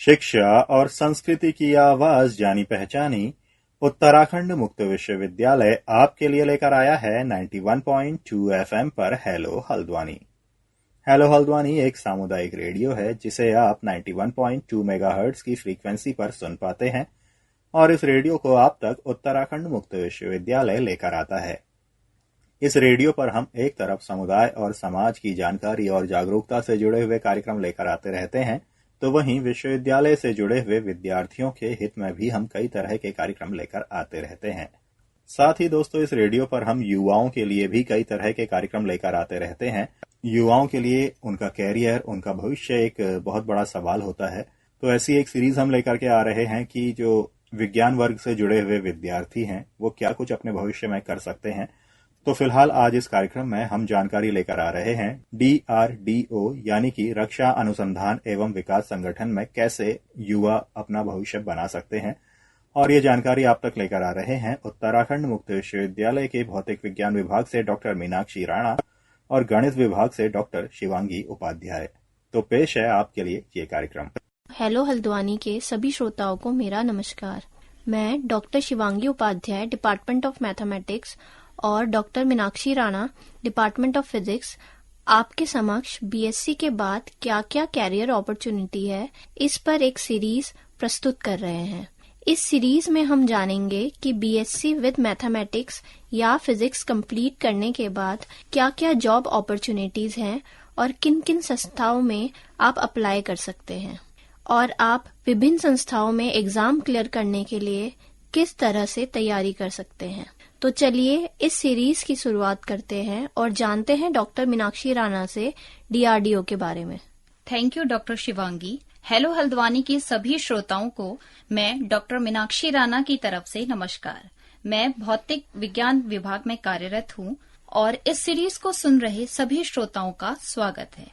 शिक्षा और संस्कृति की आवाज जानी पहचानी उत्तराखंड मुक्त विश्वविद्यालय आपके लिए लेकर आया है 91.2 एफएम पर हेलो हल्द्वानी। हेलो हल्द्वानी एक सामुदायिक रेडियो है जिसे आप 91.2 मेगाहर्ट्ज की फ्रीक्वेंसी पर सुन पाते हैं और इस रेडियो को आप तक उत्तराखंड मुक्त विश्वविद्यालय लेकर आता है। इस रेडियो पर हम एक तरफ समुदाय और समाज की जानकारी और जागरूकता से जुड़े हुए कार्यक्रम लेकर आते रहते हैं, तो वहीं विश्वविद्यालय से जुड़े हुए विद्यार्थियों के हित में भी हम कई तरह के कार्यक्रम लेकर आते रहते हैं। साथ ही दोस्तों, इस रेडियो पर हम युवाओं के लिए भी कई तरह के कार्यक्रम लेकर आते रहते हैं। युवाओं के लिए उनका कैरियर, उनका भविष्य एक बहुत बड़ा सवाल होता है। तो ऐसी एक सीरीज हम लेकर के आ रहे हैं कि जो विज्ञान वर्ग से जुड़े हुए विद्यार्थी हैं वो क्या कुछ अपने भविष्य में कर सकते हैं। तो फिलहाल आज इस कार्यक्रम में हम जानकारी लेकर आ रहे हैं DRDO यानी कि रक्षा अनुसंधान एवं विकास संगठन में कैसे युवा अपना भविष्य बना सकते हैं, और ये जानकारी आप तक लेकर आ रहे हैं उत्तराखंड मुक्त विश्वविद्यालय के भौतिक विज्ञान विभाग से डॉक्टर मीनाक्षी राणा और गणित विभाग से डॉक्टर शिवांगी उपाध्याय। तो पेश है आपके लिए ये कार्यक्रम। हेलो हल्द्वानी के सभी श्रोताओं को मेरा नमस्कार। मैं doctor Shivangi Upadhyay, department of mathematics, और doctor Meenakshi Rana, department of physics, आपके समक्ष बीएससी के बाद क्या क्या कैरियर अपॉर्चुनिटी है, इस पर एक सीरीज प्रस्तुत कर रहे हैं। इस सीरीज में हम जानेंगे कि बीएससी विद मैथमेटिक्स या फिजिक्स कंप्लीट करने के बाद क्या क्या जॉब अपॉर्चुनिटीज हैं और किन किन संस्थाओं में आप अप्लाई कर सकते हैं, और आप विभिन्न संस्थाओं में एग्जाम क्लियर करने के लिए किस तरह से तैयारी कर सकते हैं। तो चलिए इस सीरीज की शुरुआत करते हैं और जानते हैं डॉक्टर मीनाक्षी राणा से डीआरडीओ के बारे में। Thank you doctor Shivangi. Hello Haldwani के सभी श्रोताओं को मैं डॉक्टर मीनाक्षी राणा की तरफ से नमस्कार। मैं भौतिक विज्ञान विभाग में कार्यरत हूँ और इस सीरीज को सुन रहे सभी श्रोताओं का स्वागत है।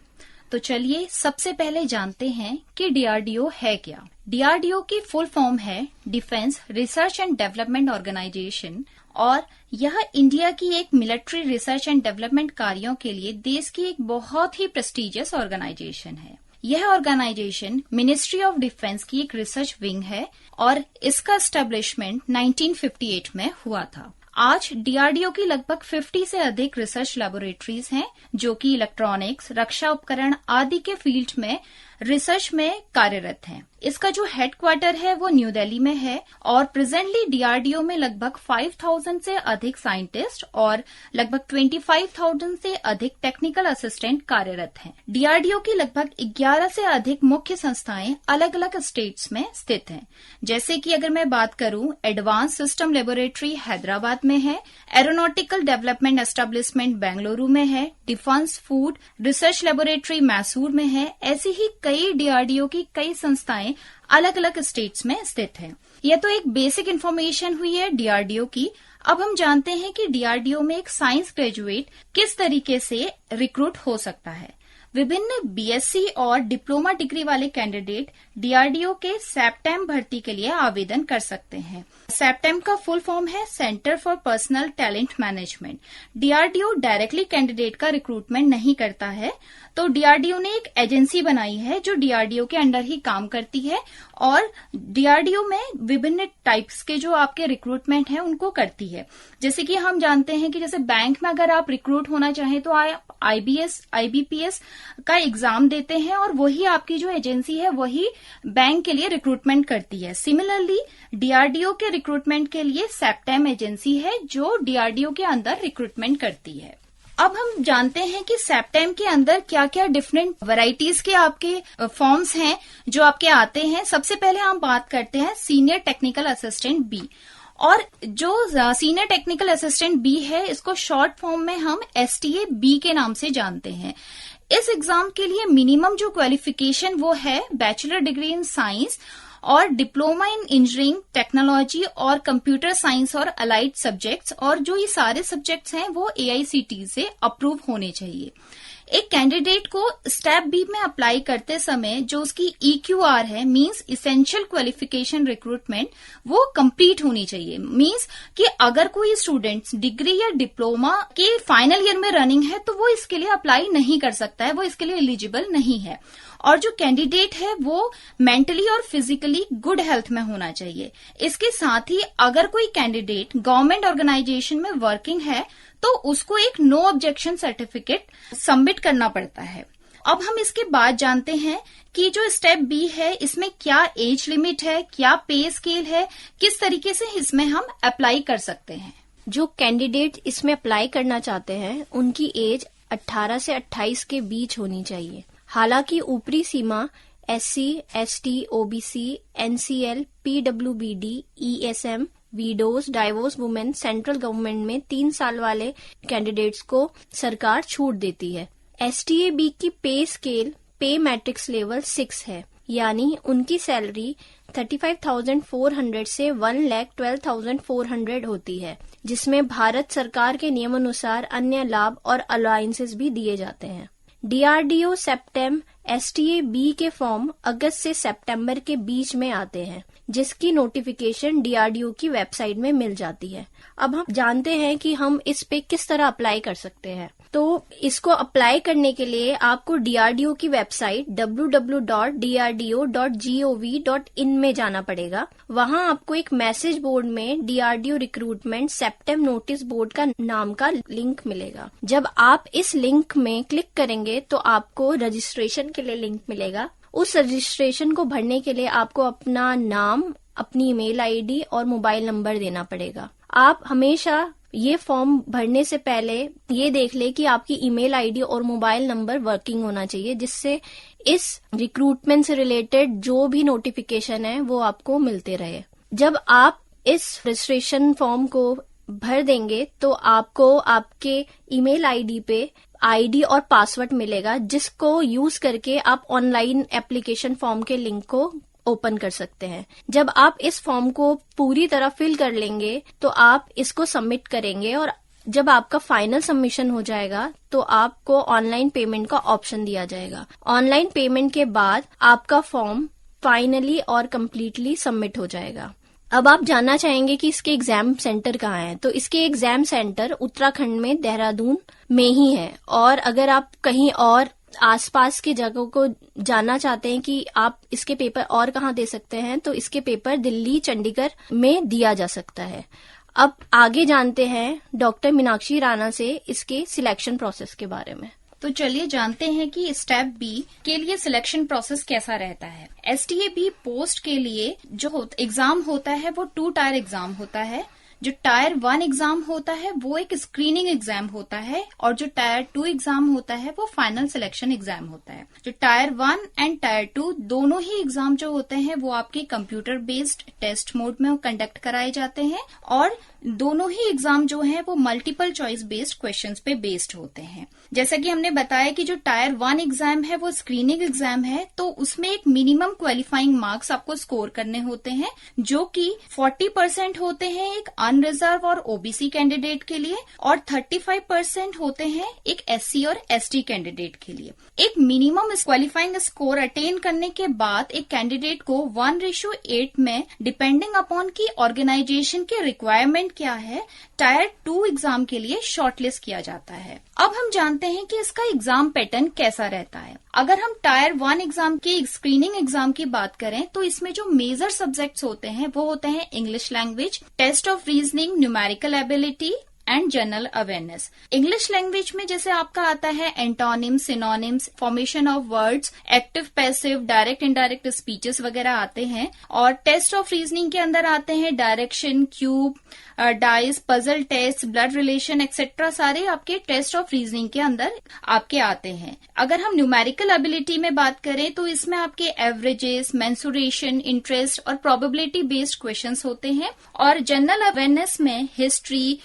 तो चलिए सबसे पहले जानते हैं कि डीआरडीओ है क्या। डीआरडीओ की फुल फॉर्म है defence research and development organisation, और यह इंडिया की एक मिलिट्री रिसर्च एंड डेवलपमेंट कार्यों के लिए देश की एक बहुत ही प्रेस्टिजियस ऑर्गेनाइजेशन है। यह ऑर्गेनाइजेशन मिनिस्ट्री ऑफ डिफेंस की एक रिसर्च विंग है और इसका एस्टेब्लिशमेंट 1958 में हुआ था। आज डीआरडीओ की लगभग 50 से अधिक रिसर्च लैबोरेटरीज हैं जो कि इलेक्ट्रॉनिक्स, रक्षा उपकरण आदि के फील्ड में रिसर्च में कार्यरत हैं। इसका जो हेडक्वार्टर है वो न्यू दिल्ली में है और प्रेजेंटली डीआरडीओ में लगभग 5000 से अधिक साइंटिस्ट और लगभग 25,000 से अधिक टेक्निकल असिस्टेंट कार्यरत हैं। डीआरडीओ की लगभग 11 से अधिक मुख्य संस्थाएं अलग अलग स्टेट्स में स्थित हैं। जैसे कि अगर मैं बात करूं, एडवांस सिस्टम लेबोरेटरी हैदराबाद में है, एरोनॉटिकल डेवलपमेंट एस्टेब्लिशमेंट बेंगलुरु में है, defence food research laboratory Mysore में है। ऐसी ही कई डीआरडीओ की कई संस्थाएं अलग अलग स्टेट्स में स्थित हैं। यह तो एक बेसिक इन्फॉर्मेशन हुई है डीआरडीओ की। अब हम जानते हैं कि डीआरडीओ में एक साइंस ग्रेजुएट किस तरीके से रिक्रूट हो सकता है। विभिन्न बीएससी और डिप्लोमा डिग्री वाले कैंडिडेट डीआरडीओ के सैप्टेम भर्ती के लिए आवेदन कर सकते हैं। सैप्टेम का फुल फॉर्म है centre for personal talent management. DRDO directly candidate का रिक्रूटमेंट नहीं करता है, तो डीआरडीओ ने एक एजेंसी बनाई है जो डीआरडीओ के अंडर ही काम करती है और डीआरडीओ में विभिन्न टाइप्स के जो आपके रिक्रूटमेंट है उनको करती है। जैसे कि हम जानते हैं कि जैसे बैंक में अगर आप रिक्रूट होना चाहें तो आप आईबीएस, आईबीपीएस का एग्जाम देते हैं और वही आपकी जो एजेंसी है वही बैंक के लिए रिक्रूटमेंट करती है। सिमिलरली डीआरडीओ के रिक्रूटमेंट के लिए सैप्टेम एजेंसी है जो डीआरडीओ के अंदर रिक्रूटमेंट करती है। अब हम जानते हैं कि सैप्टेम के अंदर क्या क्या डिफरेंट वैरायटीज के आपके फॉर्म्स हैं जो आपके आते हैं। सबसे पहले हम बात करते हैं सीनियर टेक्निकल असिस्टेंट बी, और जो सीनियर टेक्निकल असिस्टेंट बी है इसको शॉर्ट फॉर्म में हम एसटीए बी के नाम से जानते हैं। इस एग्जाम के लिए मिनिमम जो क्वालिफिकेशन वो है बैचलर डिग्री इन साइंस और डिप्लोमा इन इंजीनियरिंग, टेक्नोलॉजी और कंप्यूटर साइंस और अलाइड सब्जेक्ट्स, और जो ये सारे सब्जेक्ट्स हैं वो एआईसीटी से अप्रूव होने चाहिए। एक कैंडिडेट को स्टेप बी में अप्लाई करते समय जो उसकी EQR है, मींस इसेंशियल क्वालिफिकेशन रिक्रूटमेंट, वो कंप्लीट होनी चाहिए। मींस कि अगर कोई स्टूडेंट डिग्री या डिप्लोमा के फाइनल ईयर में रनिंग है तो वो इसके लिए अप्लाई नहीं कर सकता है, वो इसके लिए एलिजिबल नहीं है। और जो कैंडिडेट है वो मेंटली और फिजिकली गुड हेल्थ में होना चाहिए। इसके साथ ही अगर कोई कैंडिडेट गवर्नमेंट ऑर्गेनाइजेशन में वर्किंग है तो उसको एक नो ऑब्जेक्शन सर्टिफिकेट सबमिट करना पड़ता है। अब हम इसके बाद जानते हैं कि जो स्टेप बी है इसमें क्या एज लिमिट है, क्या पे स्केल है, किस तरीके से इसमें हम अप्लाई कर सकते हैं। जो कैंडिडेट इसमें अप्लाई करना चाहते हैं उनकी एज 18 से 28 के बीच होनी चाहिए। हालांकि ऊपरी सीमा SC, ST, OBC, NCL, PWBD, ESM, widows, divorce women central government में 3 साल वाले कैंडिडेट्स को सरकार छूट देती है। STAB की पे स्केल पे मैट्रिक्स लेवल 6 है, यानी उनकी सैलरी 35,400 से 1,12,400 होती है, जिसमें भारत सरकार के नियमानुसार अन्य लाभ और अलायंसेस भी दिए जाते हैं। DRDO सेप्टेम STAB के फॉर्म अगस्त से सितंबर के बीच में आते हैं, जिसकी नोटिफिकेशन DRDO की वेबसाइट में मिल जाती है। अब हम जानते हैं कि हम इस पे किस तरह अप्लाई कर सकते हैं। तो इसको अप्लाई करने के लिए आपको DRDO की वेबसाइट www.drdo.gov.in में जाना पड़ेगा। वहां आपको एक मैसेज बोर्ड में DRDO रिक्रूटमेंट सेप्टेम नोटिस बोर्ड का नाम का लिंक मिलेगा। जब आप इस लिंक में क्लिक करेंगे तो आपको रजिस्ट्रेशन के लिए लिंक मिलेगा। उस रजिस्ट्रेशन को भरने के लिए आपको अपना नाम, अपनी ईमेल आईडी और मोबाइल नंबर देना पड़ेगा। आप हमेशा ये फॉर्म भरने से पहले ये देख ले कि आपकी ईमेल आईडी और मोबाइल नंबर वर्किंग होना चाहिए, जिससे इस रिक्रूटमेंट से रिलेटेड जो भी नोटिफिकेशन है वो आपको मिलते रहे। जब आप इस रजिस्ट्रेशन फॉर्म को भर देंगे तो आपको आपके ईमेल आईडी पे आईडी और पासवर्ड मिलेगा, जिसको यूज करके आप ऑनलाइन एप्लीकेशन फॉर्म के लिंक को ओपन कर सकते हैं। जब आप इस फॉर्म को पूरी तरह फिल कर लेंगे तो आप इसको सबमिट करेंगे और जब आपका फाइनल सबमिशन हो जाएगा तो आपको ऑनलाइन पेमेंट का ऑप्शन दिया जाएगा। ऑनलाइन पेमेंट के बाद आपका फॉर्म फाइनली और कम्प्लीटली सबमिट हो जाएगा। अब आप जानना चाहेंगे कि इसके एग्जाम सेंटर कहाँ है। तो इसके एग्जाम सेंटर उत्तराखंड में देहरादून में ही है, और अगर आप कहीं और आसपास की जगहों को जानना चाहते हैं कि आप इसके पेपर और कहाँ दे सकते हैं, तो इसके पेपर दिल्ली, चंडीगढ़ में दिया जा सकता है। अब आगे जानते हैं डॉक्टर मीनाक्षी राणा से इसके सिलेक्शन प्रोसेस के बारे में। तो चलिए जानते हैं कि स्टेप बी के लिए सिलेक्शन प्रोसेस कैसा रहता है। STAB पोस्ट के लिए जो एग्जाम होता है वो 2 टायर एग्जाम होता है। जो टायर 1 एग्जाम होता है वो एक स्क्रीनिंग एग्जाम होता है, और जो टायर 2 एग्जाम होता है वो फाइनल सिलेक्शन एग्जाम होता है। जो टायर 1 एंड टायर 2 दोनों ही एग्जाम जो होते हैं वो आपके कंप्यूटर बेस्ड टेस्ट मोड में कंडक्ट कराए जाते हैं, और दोनों ही एग्जाम जो है वो मल्टीपल चॉइस बेस्ड क्वेश्चंस पे बेस्ड होते हैं। जैसा कि हमने बताया कि जो टायर 1 एग्जाम है वो स्क्रीनिंग एग्जाम है, तो उसमें एक मिनिमम क्वालिफाइंग मार्क्स आपको स्कोर करने होते हैं, जो कि 40% होते हैं एक अनरिजर्व और OBC कैंडिडेट के लिए, और 35% होते हैं एक SC और ST कैंडिडेट के लिए। एक मिनिमम क्वालिफाइंग स्कोर अटेन करने के बाद एक कैंडिडेट को 1:8 में डिपेंडिंग अपॉन की ऑर्गेनाइजेशन के रिक्वायरमेंट क्या है, टायर 2 एग्जाम के लिए शॉर्टलिस्ट किया जाता है। अब हम जानते हैं कि इसका एग्जाम पैटर्न कैसा रहता है। अगर हम टायर 1 एग्जाम की स्क्रीनिंग एग्जाम की बात करें तो इसमें जो मेजर सब्जेक्ट्स होते हैं वो होते हैं English language, test of reasoning, numerical ability and general awareness. English language में जैसे आपका आता है antonyms, synonyms, formation of words, active, passive, direct, indirect speeches वगैरह आते हैं, और टेस्ट ऑफ रीजनिंग के अंदर आते हैं direction, cube, dice, puzzle test, blood relation etcetera, सारे आपके टेस्ट ऑफ रीजनिंग के अंदर आपके आते हैं। अगर हम न्यूमेरिकल एबिलिटी में बात करें तो इसमें आपके एवरेजेस, मेंसुरेशन, इंटरेस्ट और प्रोबेबिलिटी बेस्ड क्वेश्चंस होते हैं, और जनरल अवेयरनेस में हिस्ट्री,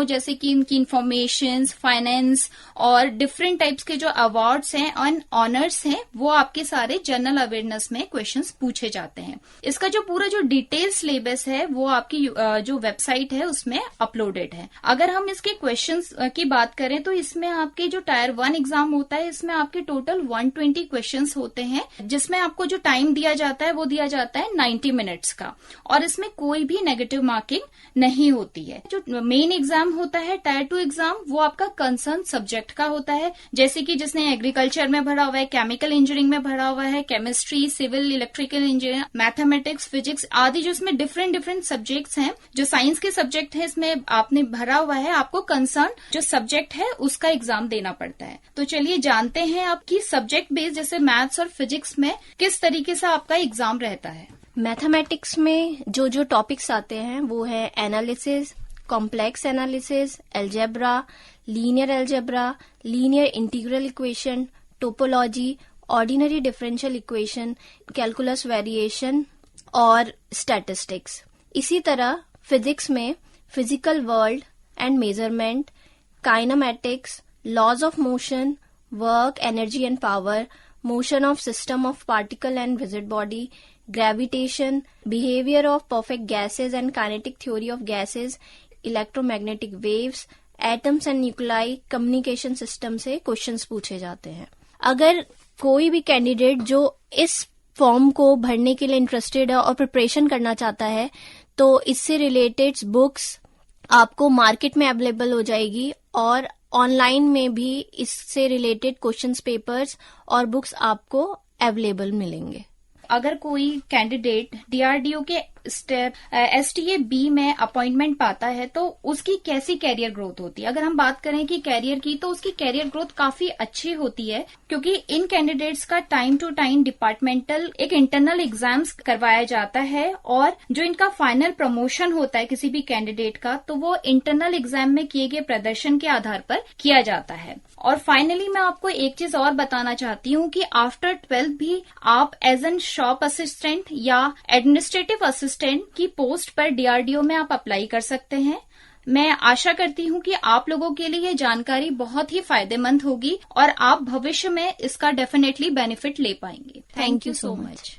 जैसे कि इनकी इंफॉर्मेशन, फाइनेंस और डिफरेंट टाइप्स के जो अवार्ड्स हैं और ऑनर्स हैं वो आपके सारे जनरल अवेयरनेस में क्वेश्चंस पूछे जाते हैं। इसका जो पूरा जो डिटेल सिलेबस है वो आपकी जो वेबसाइट है उसमें अपलोडेड है। अगर हम इसके क्वेश्चंस की बात करें तो इसमें आपके जो टायर 1 एग्जाम होता है इसमें आपके टोटल 120 क्वेश्चंस होते हैं, जिसमें आपको जो टाइम दिया जाता है वो दिया जाता है 90 मिनट्स का, और इसमें कोई भी नेगेटिव मार्किंग नहीं होती है। जो मेन एग्जाम एग्जाम होता है टायर 2 एग्जाम, वो आपका कंसर्न सब्जेक्ट का होता है, जैसे कि जिसने एग्रीकल्चर में भरा हुआ है, केमिकल इंजीनियरिंग में भरा हुआ है, chemistry, civil, electrical engineering, mathematics, physics आदि, जो इसमें डिफरेंट सब्जेक्ट्स हैं, जो साइंस के सब्जेक्ट है इसमें आपने भरा हुआ है, आपको कंसर्न जो सब्जेक्ट है उसका एग्जाम देना पड़ता है। तो चलिए जानते हैं आपकी सब्जेक्ट बेस्ड जैसे मैथ्स और फिजिक्स में किस तरीके से आपका एग्जाम रहता है। मैथमेटिक्स में जो टॉपिक्स आते हैं वो है analysis, complex analysis, algebra, linear algebra, linear integral equation, topology, ordinary differential equation, calculus variation और स्टैटिस्टिक्स। इसी तरह फिजिक्स में physical world and measurement, kinematics, laws of motion, work, energy and power, motion of system of particle and rigid body, gravitation, behavior of perfect gases and kinetic theory of gases, electromagnetic waves, atoms and nuclei, communication system से questions पूछे जाते हैं। अगर कोई भी candidate जो इस form को भरने के लिए इंटरेस्टेड है और प्रिपरेशन करना चाहता है, तो इससे रिलेटेड बुक्स आपको मार्केट में अवेलेबल हो जाएगी और ऑनलाइन में भी इससे रिलेटेड क्वेश्चंस पेपर्स और बुक्स आपको अवेलेबल मिलेंगे। अगर कोई कैंडिडेट डीआरडीओ के STA B में अपॉइंटमेंट पाता है तो उसकी कैसी कैरियर ग्रोथ होती है। अगर हम बात करें कि कैरियर की, तो उसकी कैरियर ग्रोथ काफी अच्छी होती है, क्योंकि इन कैंडिडेट्स का टाइम टू टाइम डिपार्टमेंटल एक इंटरनल एग्जाम्स करवाया जाता है और जो इनका फाइनल प्रमोशन होता है किसी भी कैंडिडेट का, तो वो इंटरनल एग्जाम में किए गए प्रदर्शन के आधार पर किया जाता है। और फाइनली मैं आपको एक चीज और बताना चाहती हूँ कि आफ्टर 12th भी आप एज एन शॉप असिस्टेंट या एडमिनिस्ट्रेटिव असिस्टेंट की पोस्ट पर डीआरडीओ में आप अप्लाई कर सकते हैं। मैं आशा करती हूँ कि आप लोगों के लिए ये जानकारी बहुत ही फायदेमंद होगी और आप भविष्य में इसका डेफिनेटली बेनिफिट ले पाएंगे। Thank you so much.